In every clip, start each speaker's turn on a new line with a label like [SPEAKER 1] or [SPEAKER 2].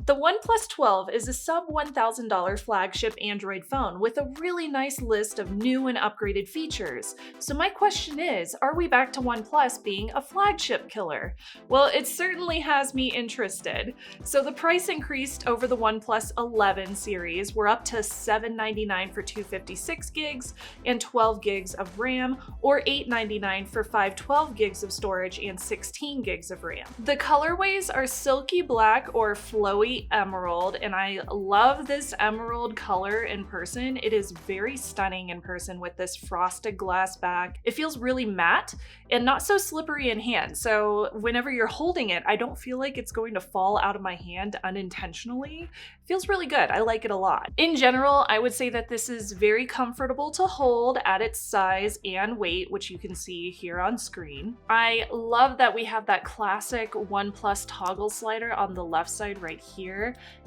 [SPEAKER 1] The OnePlus 12 is a sub $1,000 flagship Android phone with a really nice list of new and upgraded features. So my question is, are we back to OnePlus being a flagship killer? Well, it certainly has me interested. So the price increased over the OnePlus 11 series. We're up to $799 for 256 gigs and 12 gigs of RAM, or $899 for 512 gigs of storage and 16 gigs of RAM. The colorways are silky black or flowy emerald, and I love this emerald color in person. It is very stunning in person with this frosted glass back. It feels really matte and not so slippery in hand, so whenever you're holding it, I don't feel like it's going to fall out of my hand unintentionally. It feels really good. I like it a lot. In general, I would say that this is very comfortable to hold at its size and weight, which you can see here on screen. I love that we have that classic OnePlus toggle slider on the left side right here,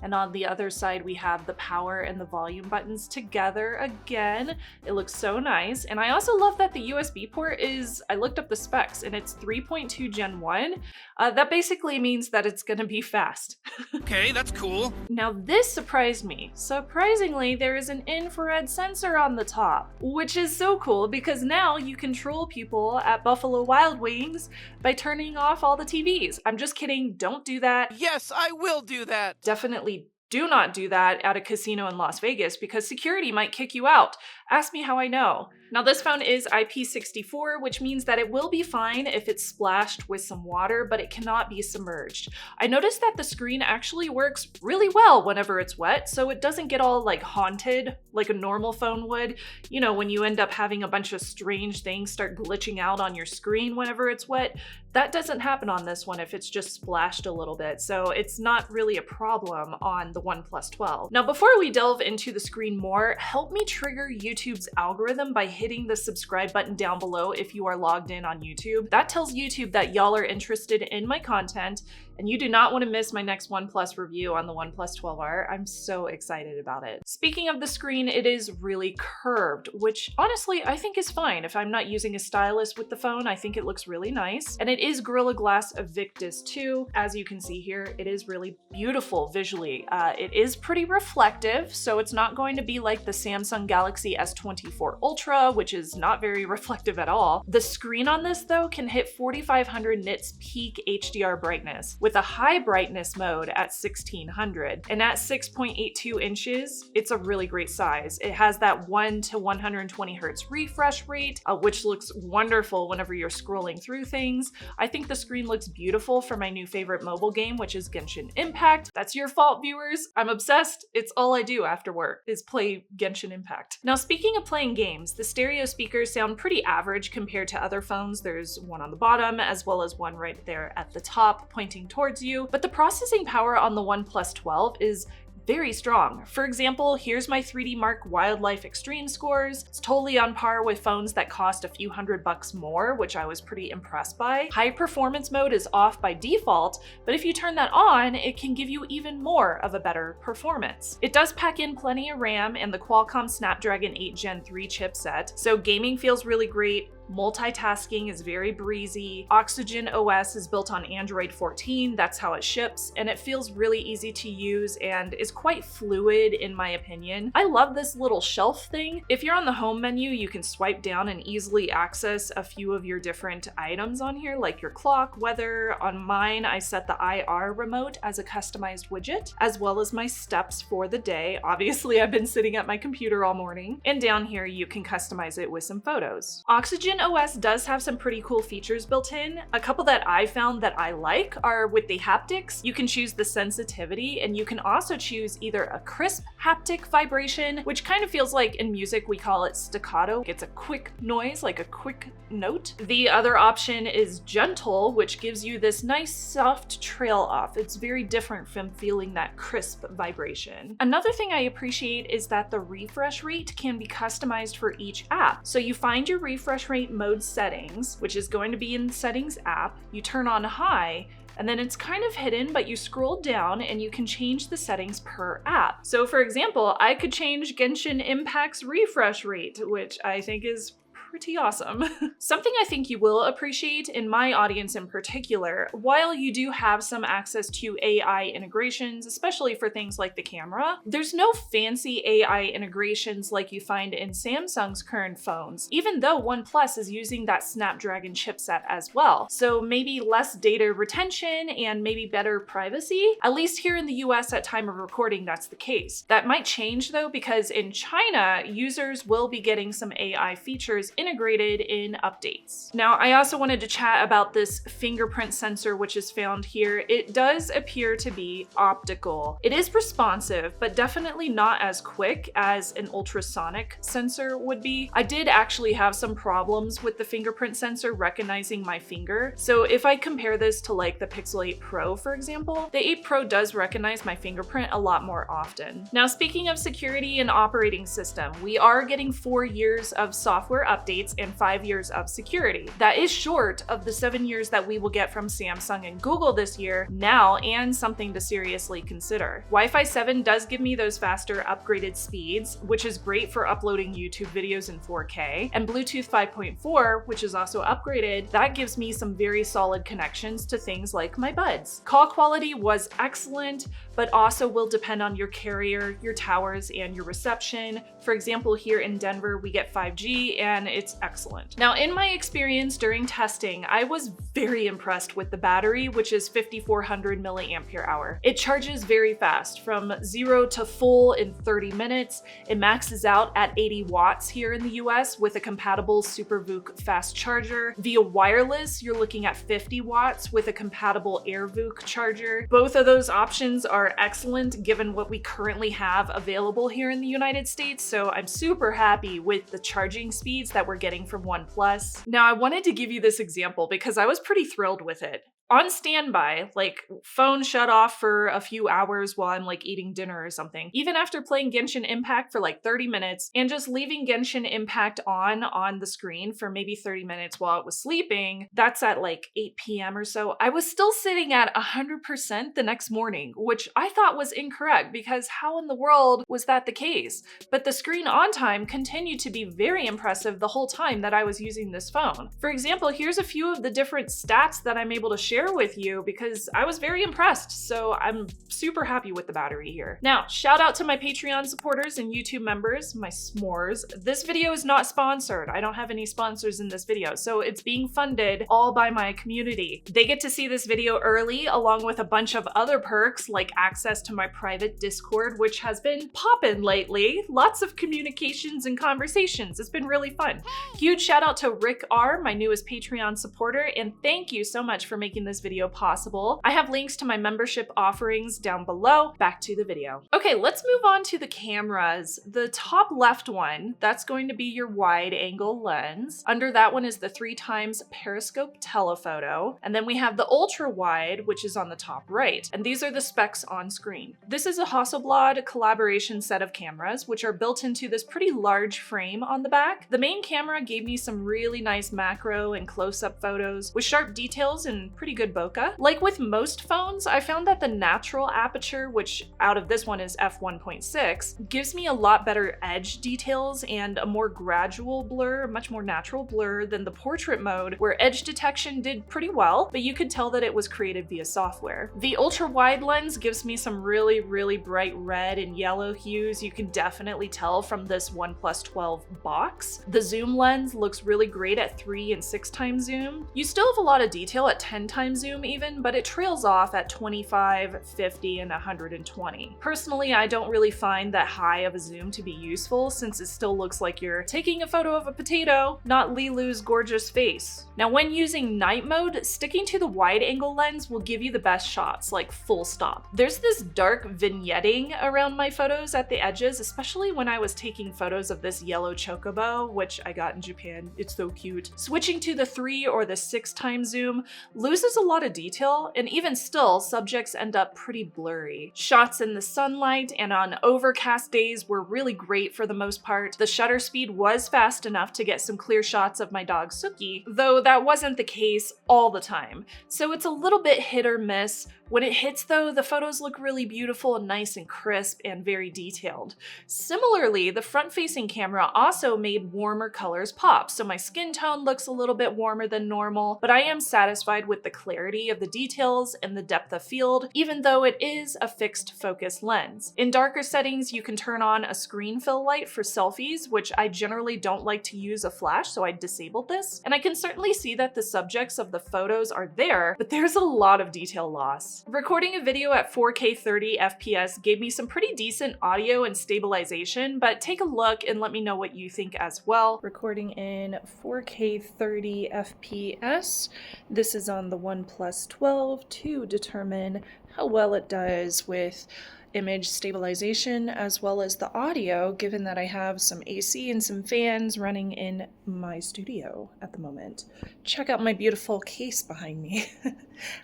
[SPEAKER 1] and on the other side we have the power and the volume buttons together again. It looks so nice. And I also love that the USB port is, I looked up the specs, and it's 3.2 Gen 1. That basically means that it's gonna be fast.
[SPEAKER 2] Okay, that's cool.
[SPEAKER 1] Now this surprised me. Surprisingly, there is an infrared sensor on the top, which is so cool because now you control people at Buffalo Wild Wings by turning off all the TVs. I'm just kidding, don't do that.
[SPEAKER 2] Yes, I will do that.
[SPEAKER 1] Definitely do not do that at a casino in Las Vegas because security might kick you out. Ask me how I know. Now this phone is IP64, which means that it will be fine if it's splashed with some water, but it cannot be submerged. I noticed that the screen actually works really well whenever it's wet, so it doesn't get all like haunted like a normal phone would. You know, when you end up having a bunch of strange things start glitching out on your screen whenever it's wet. That doesn't happen on this one if it's just splashed a little bit, so it's not really a problem on the OnePlus 12. Now before we delve into the screen more, help me trigger YouTube's algorithm by hitting the subscribe button down below if you are logged in on YouTube. That tells YouTube that y'all are interested in my content and you do not want to miss my next OnePlus review on the OnePlus 12R. I'm so excited about it. Speaking of the screen, it is really curved, which honestly I think is fine. If I'm not using a stylus with the phone, I think it looks really nice. And it is Gorilla Glass Victus 2. As you can see here, it is really beautiful visually. It is pretty reflective, so it's not going to be like the Samsung Galaxy S24 Ultra, which is not very reflective at all. The screen on this though can hit 4500 nits peak HDR brightness with a high brightness mode at 1600. And at 6.82 inches, it's a really great size. It has that 1 to 120 hertz refresh rate, which looks wonderful whenever you're scrolling through things. I think the screen looks beautiful for my new favorite mobile game, which is Genshin Impact. That's your fault, viewers. I'm obsessed. It's all I do after work is play Genshin Impact. Now, speaking of playing games, the stereo speakers sound pretty average compared to other phones. There's one on the bottom as well as one right there at the top pointing towards you, but the processing power on the OnePlus 12 is very strong. For example, here's my 3D Mark Wildlife Extreme scores. It's totally on par with phones that cost a few $100 more, which I was pretty impressed by. High performance mode is off by default, but if you turn that on, it can give you even more of a better performance. It does pack in plenty of RAM and the Qualcomm Snapdragon 8 Gen 3 chipset, so gaming feels really great. Multitasking is very breezy. Oxygen OS is built on Android 14, that's how it ships, and it feels really easy to use and is quite fluid in my opinion. I love this little shelf thing. If you're on the home menu, you can swipe down and easily access a few of your different items on here, like your clock, weather. On mine, I set the IR remote as a customized widget, as well as my steps for the day. Obviously, I've been sitting at my computer all morning. And down here, you can customize it with some photos. Oxygen OS does have some pretty cool features built in. A couple that I found that I like are with the haptics. You can choose the sensitivity, and you can also choose either a crisp haptic vibration, which kind of feels like in music we call it staccato. It's a quick noise, like a quick note. The other option is gentle, which gives you this nice soft trail off. It's very different from feeling that crisp vibration. Another thing I appreciate is that the refresh rate can be customized for each app. So you find your refresh rate mode settings, which is going to be in the settings app. You turn on high, and then it's kind of hidden, but you scroll down and you can change the settings per app. So for example, I could change Genshin Impact's refresh rate, which I think is pretty awesome. Something I think you will appreciate in my audience in particular, while you do have some access to AI integrations, especially for things like the camera, there's no fancy AI integrations like you find in Samsung's current phones, even though OnePlus is using that Snapdragon chipset as well. So maybe less data retention and maybe better privacy. At least here in the US at time of recording, that's the case. That might change though, because in China, users will be getting some AI features integrated in updates. Now, I also wanted to chat about this fingerprint sensor, which is found here. It does appear to be optical. It is responsive, but definitely not as quick as an ultrasonic sensor would be. I did actually have some problems with the fingerprint sensor recognizing my finger. So if I compare this to like the Pixel 8 Pro, for example, the 8 Pro does recognize my fingerprint a lot more often. Now, speaking of security and operating system, we are getting 4 years of software updates and 5 years of security. That is short of the 7 years that we will get from Samsung and Google this year now, and something to seriously consider. Wi-Fi 7 does give me those faster upgraded speeds, which is great for uploading YouTube videos in 4K, and Bluetooth 5.4, which is also upgraded, that gives me some very solid connections to things like my buds. Call quality was excellent, but also will depend on your carrier, your towers, and your reception. For example, here in Denver, we get 5G and it's excellent. Now, in my experience during testing, I was very impressed with the battery, which is 5,400 milliampere hour. It charges very fast, from 0 to full in 30 minutes. It maxes out at 80 watts here in the US with a compatible SuperVOOC fast charger. Via wireless, you're looking at 50 watts with a compatible AirVOOC charger. Both of those options are excellent given what we currently have available here in the United States, so I'm super happy with the charging speeds that we're getting from OnePlus. Now, I wanted to give you this example because I was pretty thrilled with it. On standby, like phone shut off for a few hours while I'm like eating dinner or something, even after playing Genshin Impact for like 30 minutes and just leaving Genshin Impact on the screen for maybe 30 minutes while it was sleeping, that's at like 8 p.m. or so, I was still sitting at 100% the next morning, which I thought was incorrect because how in the world was that the case? But the screen on time continued to be very impressive the whole time that I was using this phone. For example, here's a few of the different stats that I'm able to share with you because I was very impressed, so I'm super happy with the battery here. Now, shout out to my Patreon supporters and YouTube members, my s'mores. This video is not sponsored. I don't have any sponsors in this video, so it's being funded all by my community. They get to see this video early along with a bunch of other perks like access to my private Discord, which has been poppin' lately. Lots of communications and conversations. It's been really fun. Huge shout out to Rick R, my newest Patreon supporter, and thank you so much for making this video possible. I have links to my membership offerings down below. Back to the video. Okay, let's move on to the cameras. The top left one, that's going to be your wide angle lens. Under that one is the 3x periscope telephoto. And then we have the ultra wide, which is on the top right. And these are the specs on screen. This is a Hasselblad collaboration set of cameras, which are built into this pretty large frame on the back. The main camera gave me some really nice macro and close-up photos with sharp details and pretty good bokeh. Like with most phones, I found that the natural aperture, which out of this one is f1.6, gives me a lot better edge details and a more gradual blur, much more natural blur than the portrait mode, where edge detection did pretty well, but you could tell that it was created via software. The ultra wide lens gives me some really bright red and yellow hues. You can definitely tell from this OnePlus 12 box. The zoom lens looks really great at 3 and 6 times zoom. You still have a lot of detail at 10 times zoom even, but it trails off at 25, 50, and 120. Personally, I don't really find that high of a zoom to be useful since it still looks like you're taking a photo of a potato, not Lilu's gorgeous face. Now, when using night mode, sticking to the wide angle lens will give you the best shots, like full stop. There's this dark vignetting around my photos at the edges, especially when I was taking photos of this yellow chocobo, which I got in Japan. It's so cute. Switching to the 3 or the 6 times zoom loses a lot of detail, and even still, subjects end up pretty blurry. Shots in the sunlight and on overcast days were really great for the most part. The shutter speed was fast enough to get some clear shots of my dog Suki, though that wasn't the case all the time. So it's a little bit hit or miss. When it hits though, the photos look really beautiful and nice and crisp and very detailed. Similarly, the front-facing camera also made warmer colors pop, so my skin tone looks a little bit warmer than normal, but I am satisfied with the clarity of the details and the depth of field, even though it is a fixed focus lens. In darker settings, you can turn on a screen fill light for selfies, which I generally don't like to use a flash, so I disabled this. And I can certainly see that the subjects of the photos are there, but there's a lot of detail loss. Recording a video at 4K 30 FPS gave me some pretty decent audio and stabilization, but take a look and let me know what you think as well. Recording in 4K 30 FPS. This is on the OnePlus 12 to determine how well it does with image stabilization as well as the audio, given that I have some AC and some fans running in my studio at the moment. Check out my beautiful case behind me.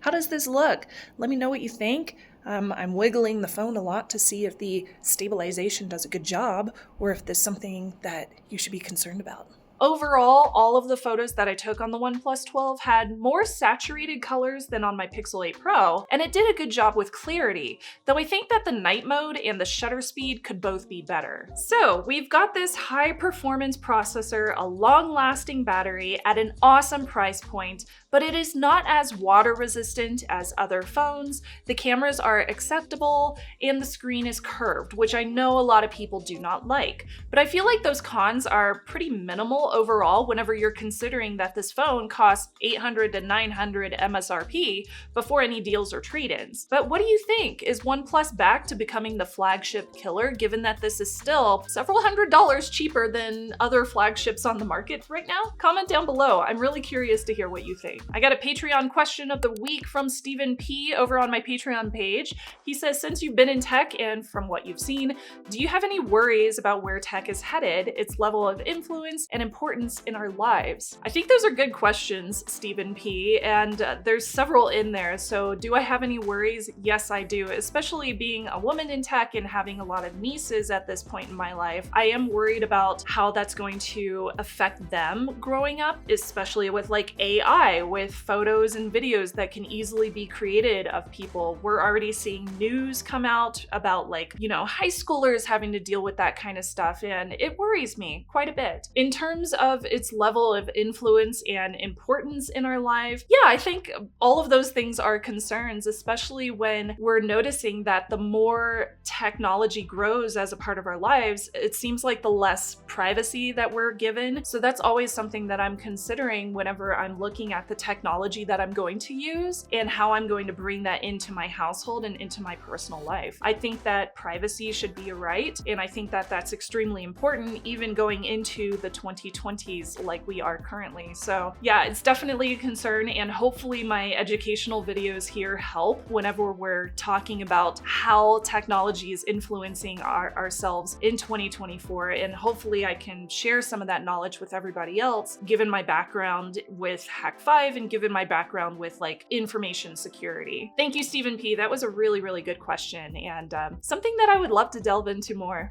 [SPEAKER 1] How does this look? Let me know what you think. I'm wiggling the phone a lot to see if the stabilization does a good job or if there's something that you should be concerned about. Overall, all of the photos that I took on the OnePlus 12 had more saturated colors than on my Pixel 8 Pro, and it did a good job with clarity, though I think that the night mode and the shutter speed could both be better. So we've got this high performance processor, a long-lasting battery at an awesome price point, but it is not as water resistant as other phones, the cameras are acceptable, and the screen is curved, which I know a lot of people do not like. But I feel like those cons are pretty minimal overall whenever you're considering that this phone costs $800 to $900 MSRP before any deals or trade-ins. But what do you think? Is OnePlus back to becoming the flagship killer, given that this is still several $100s cheaper than other flagships on the market right now? Comment down below. I'm really curious to hear what you think. I got a Patreon question of the week from Stephen P over on my Patreon page. He says, since you've been in tech and from what you've seen, do you have any worries about where tech is headed, its level of influence and importance in our lives? I think those are good questions, Stephen P, and there's several in there. So do I have any worries? Yes, I do, especially being a woman in tech and having a lot of nieces at this point in my life. I am worried about how that's going to affect them growing up, especially with like AI, with photos and videos that can easily be created of people. We're already seeing news come out about like, you know, high schoolers having to deal with that kind of stuff, and it worries me quite a bit. In terms of its level of influence and importance in our life, yeah, I think all of those things are concerns, especially when we're noticing that the more technology grows as a part of our lives, it seems like the less privacy that we're given. So that's always something that I'm considering whenever I'm looking at the technology that I'm going to use and how I'm going to bring that into my household and into my personal life. I think that privacy should be a right, and I think that that's extremely important even going into the 2020s like we are currently. So yeah, it's definitely a concern, and hopefully my educational videos here help whenever we're talking about how technology is influencing ourselves in 2024, and hopefully I can share some of that knowledge with everybody else, given my background with Hack5 and given my background with like information security. Thank you, Stephen P. That was a really, really good question, and something that I would love to delve into more.